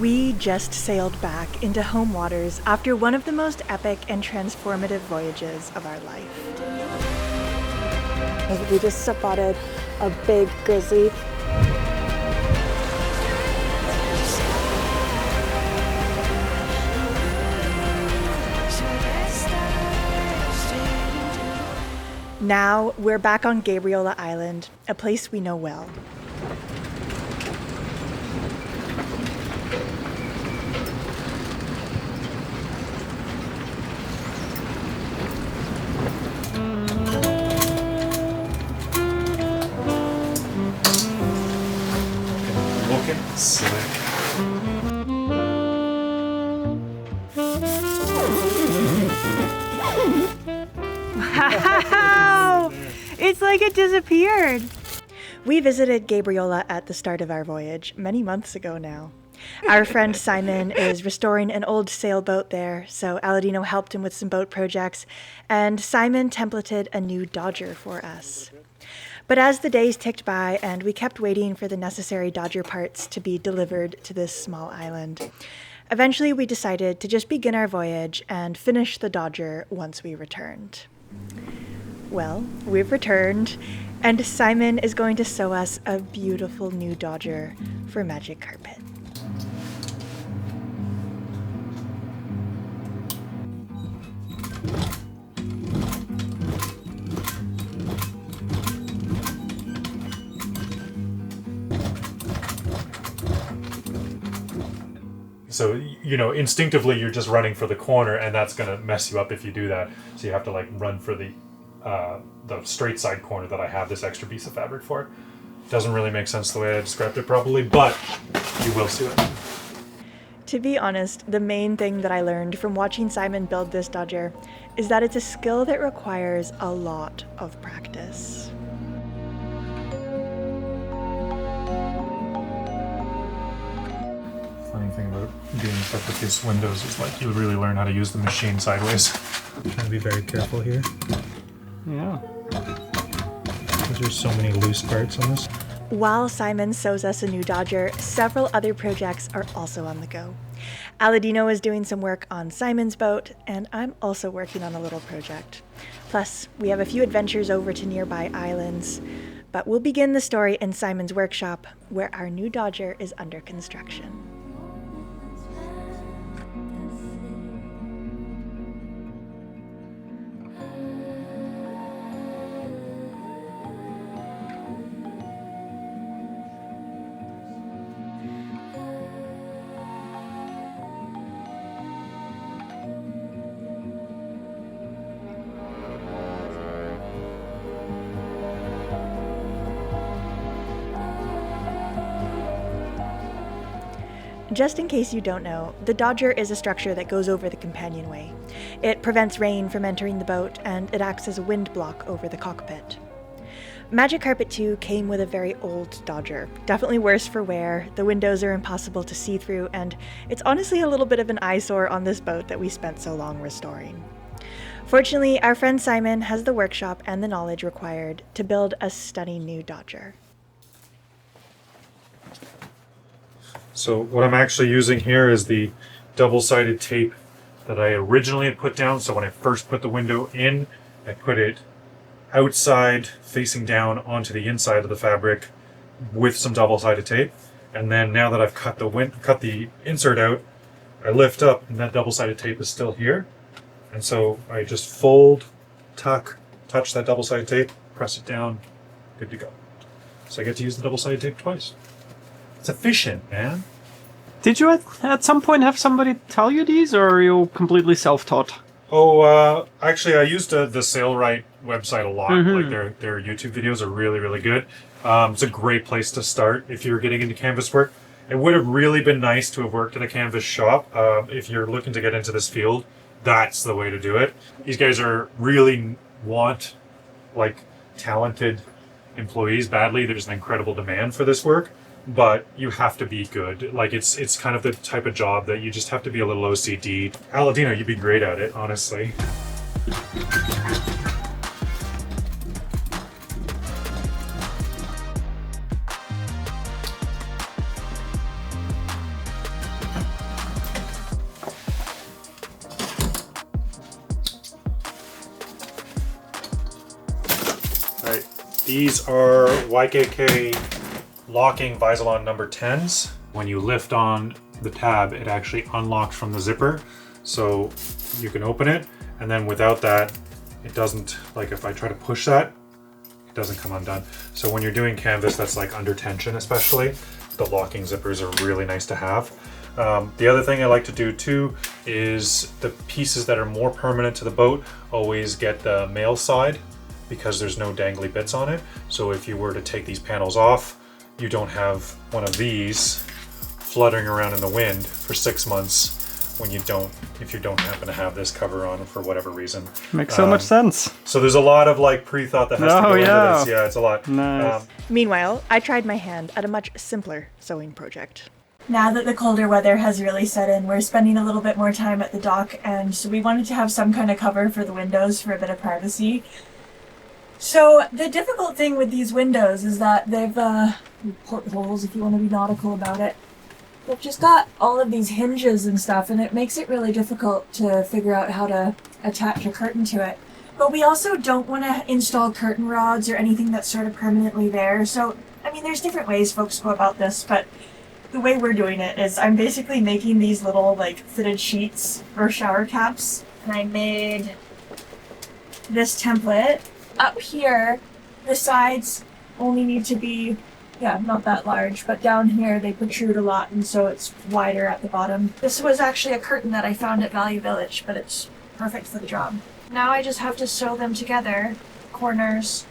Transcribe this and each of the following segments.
We just sailed back into home waters after one of the most epic and transformative voyages of our life. We just spotted a big grizzly. Now we're back on Gabriola Island, a place we know well. Sick. Wow! It's like it disappeared. We visited Gabriola at the start of our voyage, many months ago now. Our friend Simon is restoring an old sailboat there, so Aladino helped him with some boat projects, and Simon templated a new Dodger for us. But as the days ticked by and we kept waiting for the necessary Dodger parts to be delivered to this small island, eventually we decided to just begin our voyage and finish the Dodger once we returned. Well, we've returned, and Simon is going to sew us a beautiful new Dodger for Magic Carpet. So, you know, instinctively you're just running for the corner, and that's going to mess you up if you do that. So you have to like run for the straight side corner that I have this extra piece of fabric for. Doesn't really make sense the way I described it probably, but you will see it. To be honest, the main thing that I learned from watching Simon build this Dodger is that it's a skill that requires a lot of practice. Funny thing about doing stuff with these windows is like you really learn how to use the machine sideways. Trying to be very careful here. Yeah. Because there's so many loose parts on this. While Simon sews us a new Dodger, several other projects are also on the go. Aladino is doing some work on Simon's boat, and I'm also working on a little project. Plus, we have a few adventures over to nearby islands, but we'll begin the story in Simon's workshop, where our new Dodger is under construction. Just in case you don't know, the Dodger is a structure that goes over the companionway. It prevents rain from entering the boat, and it acts as a wind block over the cockpit. Magic Carpet 2 came with a very old Dodger, definitely worse for wear. The windows are impossible to see through, and it's honestly a little bit of an eyesore on this boat that we spent so long restoring. Fortunately, our friend Simon has the workshop and the knowledge required to build a stunning new Dodger. So what I'm actually using here is the double-sided tape that I originally had put down. So when I first put the window in, I put it outside facing down onto the inside of the fabric with some double-sided tape. And then now that I've cut the insert out, I lift up and that double-sided tape is still here. And so I just fold, tuck, touch that double-sided tape, press it down, good to go. So I get to use the double-sided tape twice. It's efficient, man. Did you at some point have somebody tell you these, or are you completely self-taught? Oh, actually, I used the Sailrite website a lot. Like their YouTube videos are really, really good. It's a great place to start if you're getting into canvas work. It would have really been nice to have worked in a canvas shop. If you're looking to get into this field, that's the way to do it. These guys are really want like talented employees badly. There's an incredible demand for this work. But you have to be good. Like it's kind of the type of job that you just have to be a little OCD. Aladino, you'd be great at it, honestly. These are YKK locking Visalon number 10s. When you lift on the tab, it actually unlocks from the zipper. So you can open it, and then without that, it doesn't, like if I try to push that, it doesn't come undone. So when you're doing canvas that's like under tension especially, the locking zippers are really nice to have. The other thing I like to do too is the pieces that are more permanent to the boat always get the male side because there's no dangly bits on it. So if you were to take these panels off, you don't have one of these fluttering around in the wind for 6 months when you don't, if you don't happen to have this cover on for whatever reason. Makes so much sense. So there's a lot of like pre-thought that has to go into this. Yeah, it's a lot. Nice. Meanwhile, I tried my hand at a much simpler sewing project. Now that the colder weather has really set in, we're spending a little bit more time at the dock, and so we wanted to have some kind of cover for the windows for a bit of privacy. So the difficult thing with these windows is that they've portholes, if you want to be nautical about it. They've just got all of these hinges and stuff, and it makes it really difficult to figure out how to attach a curtain to it. But we also don't want to install curtain rods or anything that's sort of permanently there. So, I mean, there's different ways folks go about this, but the way we're doing it is I'm basically making these little, like, fitted sheets or shower caps. And I made this template. Up here, the sides only need to be, not that large, but down here they protrude a lot, and so it's wider at the bottom. This was actually a curtain that I found at Value Village, but it's perfect for the job. Now I just have to sew them together, corners,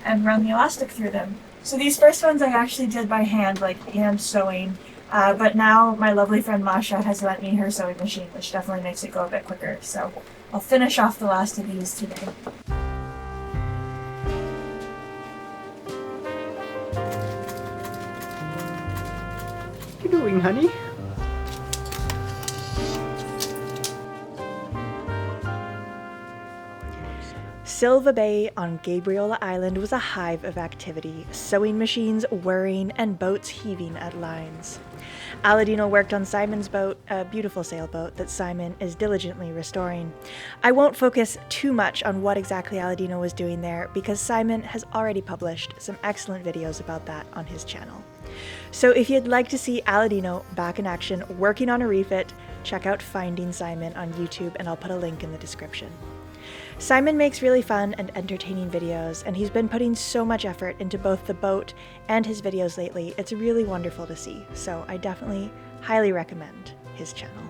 and run the elastic through them. So these first ones I actually did by hand, like hand sewing, but now my lovely friend Masha has lent me her sewing machine, which definitely makes it go a bit quicker. So I'll finish off the last of these today. What are you doing, honey? Silva Bay on Gabriola Island was a hive of activity, sewing machines whirring and boats heaving at lines. Aladino worked on Simon's boat, a beautiful sailboat that Simon is diligently restoring. I won't focus too much on what exactly Aladino was doing there because Simon has already published some excellent videos about that on his channel. So if you'd like to see Aladino back in action working on a refit, check out Finding Simon on YouTube, and I'll put a link in the description. Simon makes really fun and entertaining videos, and he's been putting so much effort into both the boat and his videos lately. It's really wonderful to see, so I definitely highly recommend his channel.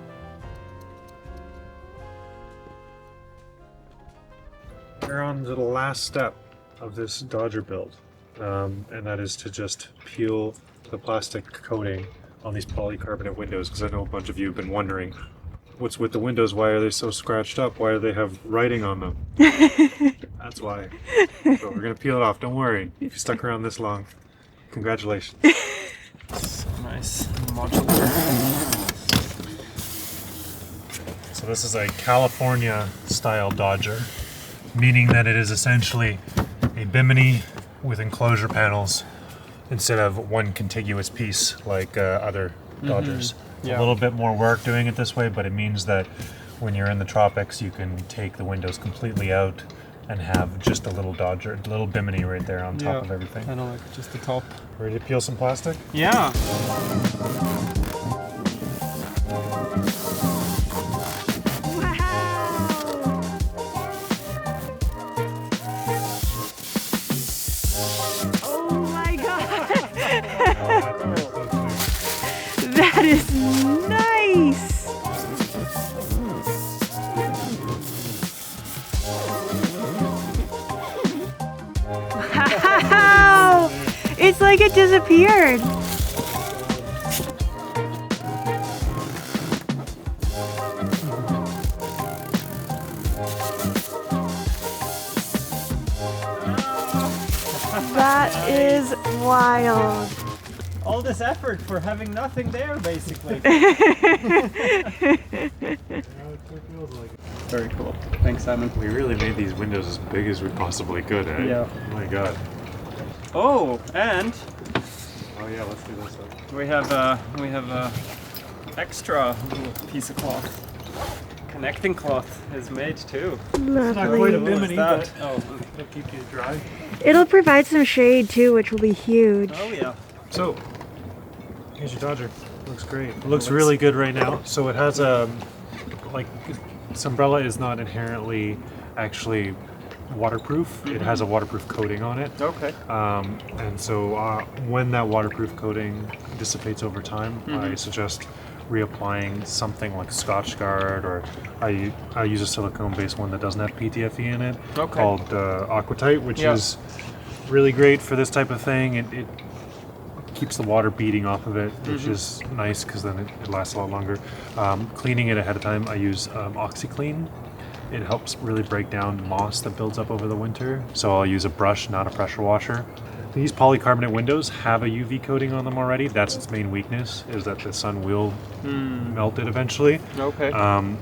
We're on to the last step of this Dodger build, and that is to just peel the plastic coating on these polycarbonate windows, because I know a bunch of you have been wondering, what's with the windows? Why are they so scratched up? Why do they have writing on them? That's why. So we're going to peel it off. Don't worry. If you stuck around this long, congratulations. Nice. Modular. So this is a California style Dodger, meaning that it is essentially a bimini with enclosure panels instead of one contiguous piece like other Dodgers. Yeah. A little bit more work doing it this way, but it means that when you're in the tropics, you can take the windows completely out and have just a little Dodger, a little bimini right there on top of everything. Kind of like just the top. Ready to peel some plastic? Yeah. Oh my god! That is nice! Wow! It's like it disappeared! That is wild. All this effort for having nothing there, basically. Very cool. Thanks, Simon. We really made these windows as big as we possibly could, eh? Yeah. Oh my god. Oh, and Oh yeah, let's do this one. we have a extra little piece of cloth. connecting cloth is made too. Not quite a Lovely. bimini, that? but it'll keep you dry. It'll provide some shade too, which will be huge. Oh yeah. So, here's your Dodger. Looks great. It looks really good right now. So it has like, this umbrella is not inherently actually waterproof. It has a waterproof coating on it. Okay. And so when that waterproof coating dissipates over time, I suggest reapplying something like Scotchgard, or I use a silicone-based one that doesn't have PTFE in it, called Aquatite, which is really great for this type of thing. It keeps the water beating off of it, which is nice because then it lasts a lot longer. Cleaning it ahead of time, I use OxyClean. It helps really break down moss that builds up over the winter. So I'll use a brush, not a pressure washer. These polycarbonate windows have a UV coating on them already. That's its main weakness, is that the sun will melt it eventually. Okay.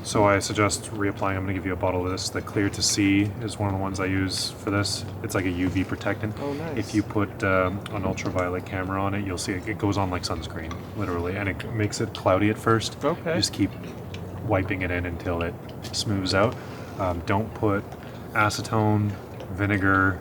So I suggest reapplying. I'm going to give you a bottle of this. The Clear to See is one of the ones I use for this. It's like a UV protectant. Oh, nice. If you put an ultraviolet camera on it, you'll see it goes on like sunscreen, literally, and it makes it cloudy at first. Okay. Just keep wiping it in until it smooths out. Don't put acetone, vinegar,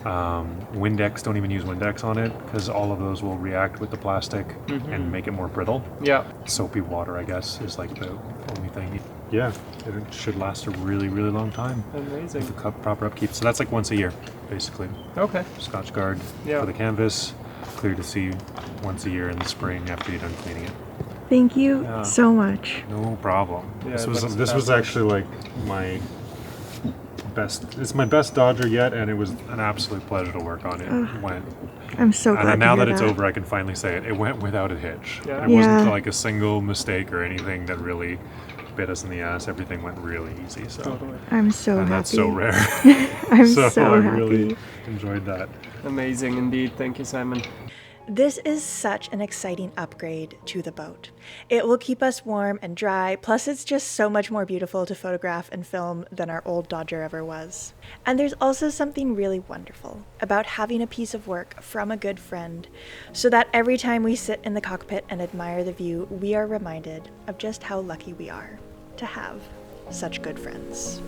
Windex. Don't even use Windex on it because all of those will react with the plastic and make it more brittle. Yeah. Soapy water, I guess, is like the only thing. Yeah, it should last a really, really long time. Amazing. With the proper upkeep. So that's like once a year, basically. Okay. Scotchgard Yeah. for the canvas, Clear to See once a year in the spring after you're done cleaning it. Thank you Yeah. so much. No problem. Yeah, this it was looks actually like my best. It's my best Dodger yet, and it was an absolute pleasure to work on it. It went, I'm so glad and now to hear that it's over, I can finally say it. It went without a hitch. Yeah. It wasn't Yeah. like a single mistake or anything that really bit us in the ass. Everything went really easy. So, Totally. I'm so and happy. that's so rare. I'm so so I happy. really enjoyed that. Amazing indeed. Thank you, Simon. This is such an exciting upgrade to the boat. It will keep us warm and dry, plus it's just so much more beautiful to photograph and film than our old Dodger ever was. And there's also something really wonderful about having a piece of work from a good friend, so that every time we sit in the cockpit and admire the view, we are reminded of just how lucky we are to have such good friends.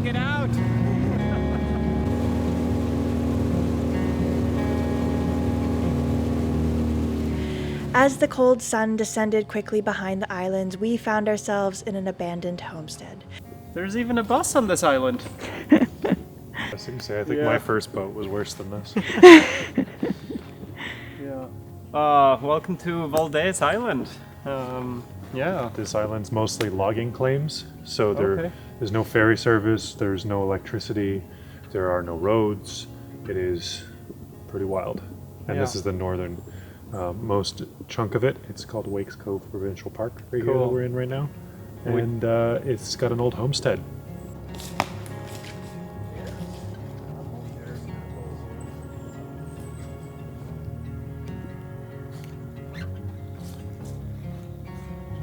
Get out! As the cold sun descended quickly behind the islands, we found ourselves in an abandoned homestead. There's even a bus on this island. Seriously, I think Yeah. my first boat was worse than this. Yeah. Welcome to Valdez Island. Yeah. This island's mostly logging claims, so Okay. there's no ferry service, there's no electricity, there are no roads. It is pretty wild. And this Yeah. is the northern most chunk of it. It's called Wakes Cove Provincial Park right here Cool. that we're in right now. And it's got an old homestead.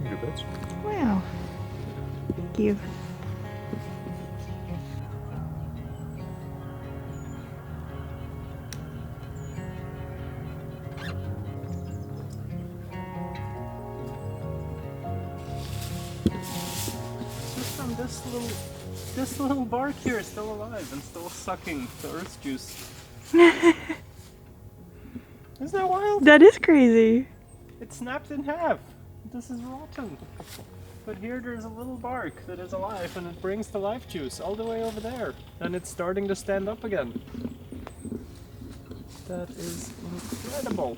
Good bits. Wow. Thank you. Just on this little bark here is still alive and still sucking the earth juice. Isn't that wild? That is crazy. It snapped in half. this is rotten. But here there's a little bark that is alive and it brings the life juice all the way over there. And it's starting to stand up again. That is incredible.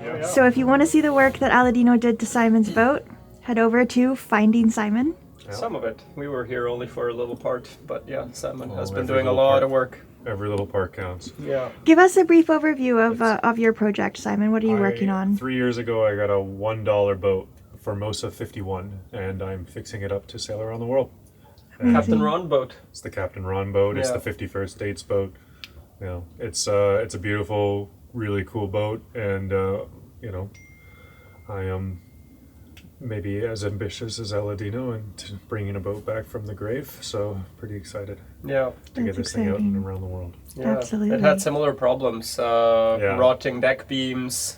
Yeah. So if you want to see the work that Aladino did to Simon's boat, head over to Finding Simon. Yeah. Some of it. We were here only for a little part, but yeah, Simon has been every doing a little lot part. of work. Every little part counts. Yeah. Give us a brief overview of your project, Simon. What are you working on? 3 years ago, I got a $1 boat, Formosa 51, and I'm fixing it up to sail around the world. And Captain Ron boat. It's the Captain Ron boat. It's Yeah. the 51st Dates boat. You know, it's a beautiful, really cool boat, and you know, I am maybe as ambitious as Aladino and bringing a boat back from the grave. So pretty excited Yeah. to get That's this thing out exciting. and around the world. Yeah. Absolutely. It had similar problems. Rotting deck beams.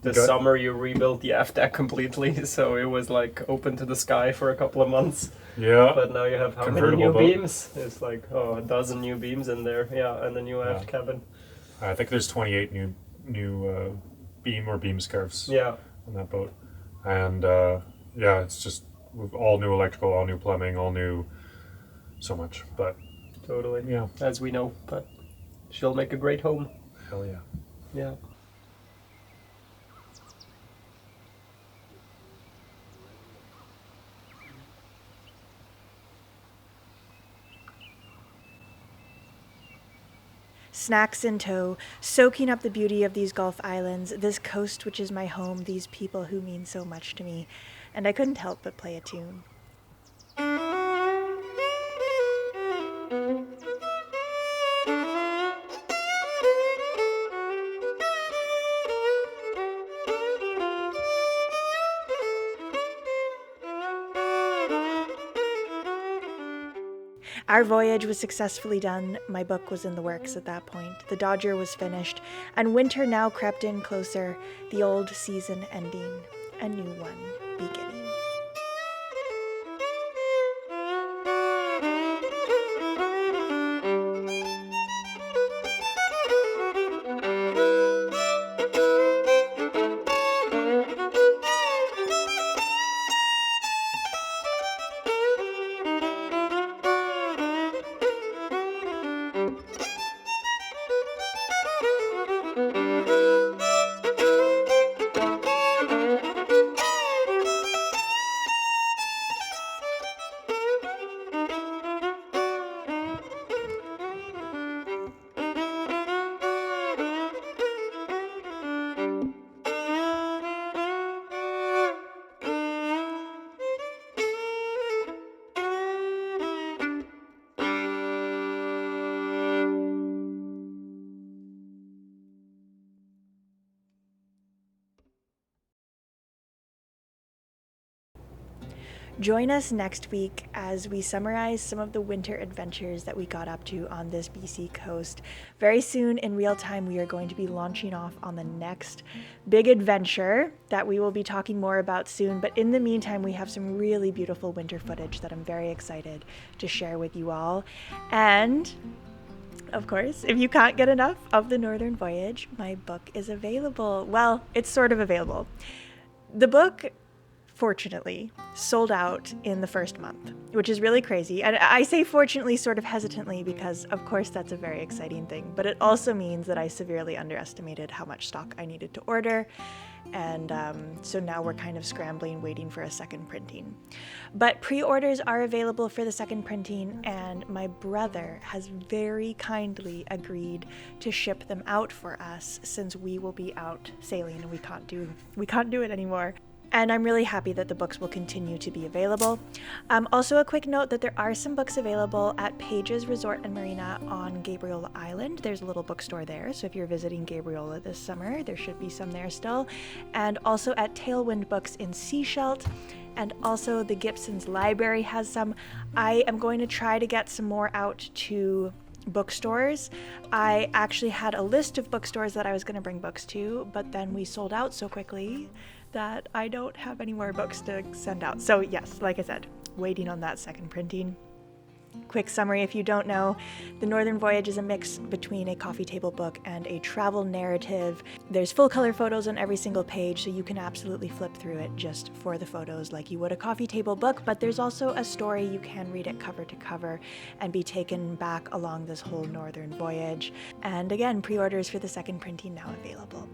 This Good. summer you rebuilt the aft deck completely, so it was like open to the sky for a couple of months. Yeah. But now you have how many Convertible new boat. beams? It's like a dozen new beams in there. Yeah, and a new aft cabin. I think there's 28 new beam scarves Yeah. on that boat, and yeah, it's just with all new electrical, all new plumbing, all new, so much. But Totally. yeah, As we know, but she'll make a great home. hell yeah. Yeah. Snacks in tow, soaking up the beauty of these Gulf Islands, this coast which is my home, these people who mean so much to me. And I couldn't help but play a tune. Our voyage was successfully done. My book was in the works at that point. The Dodger was finished, and winter now crept in closer, the old season ending, a new one beginning. Join us next week as we summarize some of the winter adventures that we got up to on this BC coast. Very soon, in real time, we are going to be launching off on the next big adventure that we will be talking more about soon. But in the meantime, we have some really beautiful winter footage that I'm very excited to share with you all. And of course, if you can't get enough of the Northern Voyage, my book is available. Well, it's sort of available. The book, fortunately, sold out in the first month, which is really crazy. And I say fortunately sort of hesitantly because, of course, that's a very exciting thing. But it also means that I severely underestimated how much stock I needed to order. And so now we're kind of scrambling, waiting for a second printing. But pre-orders are available for the second printing, and my brother has very kindly agreed to ship them out for us since we will be out sailing and we can't do it anymore. And I'm really happy that the books will continue to be available. Also, a quick note that there are some books available at Pages Resort and Marina on Gabriola Island. There's a little bookstore there, so if you're visiting Gabriola this summer, there should be some there still. And also at Tailwind Books in Seashelt. And also the Gibson's Library has some. I am going to try to get some more out to bookstores. I actually had a list of bookstores that I was going to bring books to, but then we sold out so quickly that I don't have any more books to send out. So yes, like I said, waiting on that second printing. Quick summary if you don't know, The Northern Voyage is a mix between a coffee table book and a travel narrative. There's full color photos on every single page, so you can absolutely flip through it just for the photos like you would a coffee table book, but there's also a story. You can read it cover to cover and be taken back along this whole Northern Voyage. And again, pre-orders for the second printing now available.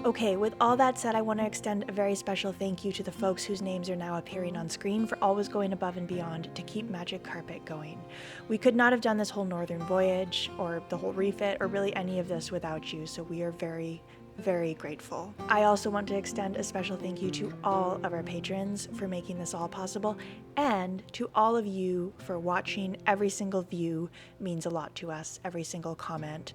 Okay, with all that said, I want to extend a very special thank you to the folks whose names are now appearing on screen for always going above and beyond to keep Magic Carpet going. We could not have done this whole Northern Voyage or the whole refit or really any of this without you, so we are very, very grateful. I also want to extend a special thank you to all of our patrons for making this all possible, and to all of you for watching. Every single view means a lot to us, every single comment.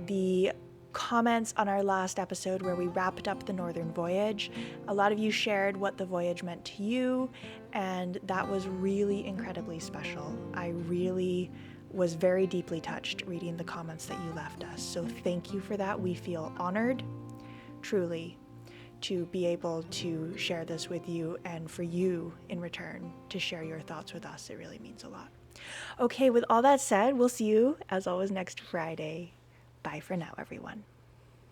The comments on our last episode where we wrapped up the Northern Voyage, a lot of you shared what the voyage meant to you, and that was really incredibly special. I really was very deeply touched reading the comments that you left us, so thank you for that. We feel honored, truly, to be able to share this with you, and for you in return to share your thoughts with us. It really means a lot. Okay, with all that said, we'll see you as always next Friday. Bye for now, everyone.